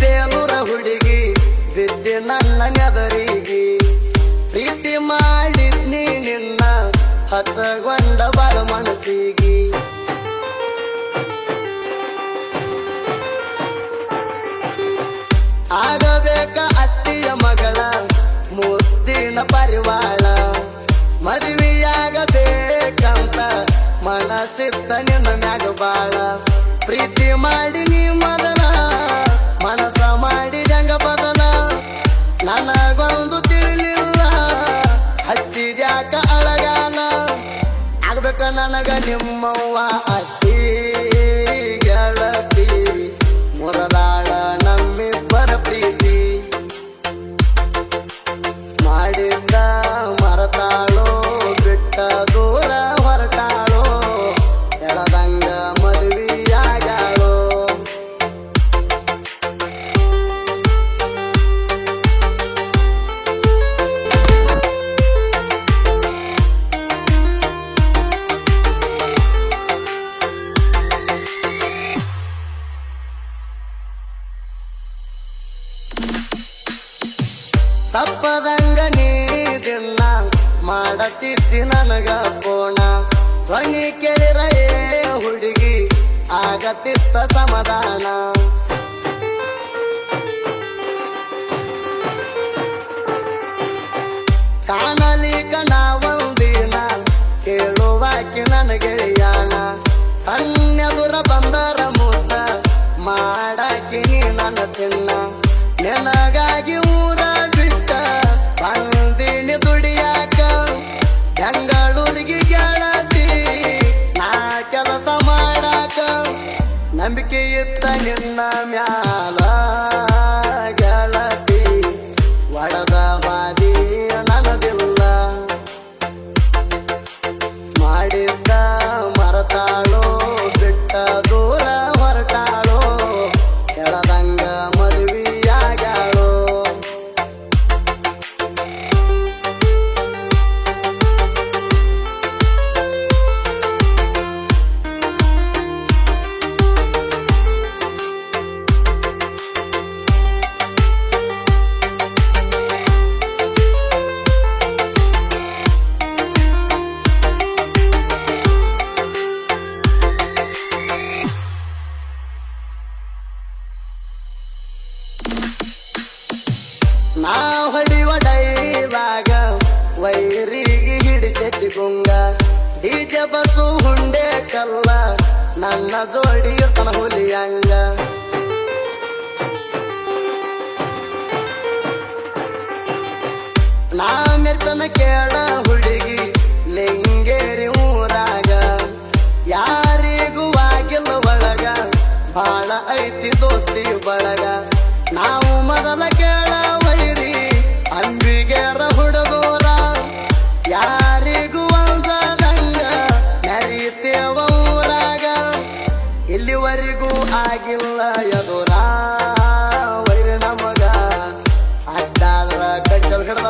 ಬೇಲೂರ ಹುಡುಗಿ ಬಿದ್ದೆ ನನ್ನ ನೆದರಿಗೆ ಪ್ರೀತಿ ಮಾಡಿದ್ನಿ ನಿನ್ನ ಹಚ್ಚಗೊಂಡ ಬಾಳ ಮನಸ್ಸಿಗೆ ಆಗಬೇಕ ಅತ್ತಿಯ ಮಗಳ ಮುದ್ದಿನ ಪರಿವಾಳ ಮದುವೆಯಾಗಬೇಕಂತ ಮನಸ್ಸಿತ್ತ ನಿನ್ನ ಮ್ಯಾಗ ಬಾಳ ಪ್ರೀತಿ ಮಾಡಿ ನೀ ಮೊದಲ ಮನಸ ಮಾಡಿದಂಗ ಬದಲ ನನಗೊಂದು ತಿಳಿಲಿಲ್ಲ ಹಚ್ಚಿದ್ಯಾಕ ಅಳಗಾಲ ಆಗ್ಬೇಕ ನನಗ ನಿಮ್ಮವ್ವ ಅತ್ತಿ ಗೆಳತಿ ಮುರದಾಳ ನಮ್ಮಿಬ್ಬರ ಪ್ರೀತಿ ಮಾಡಿದ್ದ ಮರತಾಳೋ ಬಿಟ್ಟ ದೂರ ಹೊರಟಾಳೋ ಎಳದಂಗ ಮದುವೆಯಾಗಾಳೋ ತಪ್ಪದಂಗ ನೀದಿನ್ನ ಮಾಡತಿದ್ದಿ ನನಗ ಪೋಣ ಧ್ವನಿ ಕೇಳಿರೇ ಹುಡುಗಿ ಆಗತಿತ್ತ ಸಮಾಧಾನ ಕಾಣಲಿಕ ನಾವೊಂದಿನ ಕೇಳುವಾಕಿ ನನಗೆಯಾಣ ಕನ್ಯದುರ ಬಂದರ ಮುದ್ದ ಮಾಡಾಕಿ ನೀ ನನ್ನ ಚಿನ್ನ ನಿನಗಾಗಿ ಊರ ಬಿಟ್ಟ ಬಂದಿನಿ ದುಡಿಯಾಕ ಬೆಂಗಳೂರಿಗೆ ಗೆಳತಿ ನಾ ಕೆಲಸ ಮಾಡಾಕ ನಂಬಿಕೆ ಇತ್ತ ನಿನ್ನ ಮ್ಯಾಲ ಗೆಳತಿ ಒಡದ ಬಾದಿ ನನದಿಲ್ಲ ಮಾಡಿದ್ದ ಮರತಾಳೋ ಬಿಟ್ಟ ದೂರ ಹೊರಟಾಳೋ ಕೆಳದಂಗ ಮದುವೆಯಾಗಾಳೋ ನಾ ಹೊಡಿವ ಡೈಲಾಗ ವೈರಿಗೆ ಹಿಡಿಸೆತಿ ಗುಂಗ ಡಿಜೆ ಬಸ್ಸು ಹುಂಡೆ ಕಲ್ಲ ನನ್ನ ಜೋಡಿ ತನ ಹುಲಿಯಂಗ ನಾ ಮೆರ್ತನ ಕೇಳ ಹುಡುಗಿ ಲಿಂಗೇರಿ ಊರಾಗ ಯಾರಿಗೂ ಆಗಿಲ್ಲ ಒಳಗ ಬಾಳ ಐತಿ ದೋಸ್ತಿ ಬಳಗ ನಾವು ಮೊದಲ ಕೇಳ ವೈರಿ ಅಂಬಿಗೆರ ಹುಡುಗೋರ ಯಾರಿಗೂ ಒಂದಂಗ ನರಿತೇವ ಊರಾಗ ಇಲ್ಲಿವರೆಗೂ ಆಗಿಲ್ಲ ಎದುರ ವೈರಿ ನಮಗ ಅಡ್ಡಾದ್ರ ಕಟ್ಟಲ್ ಹಿಡ್ದ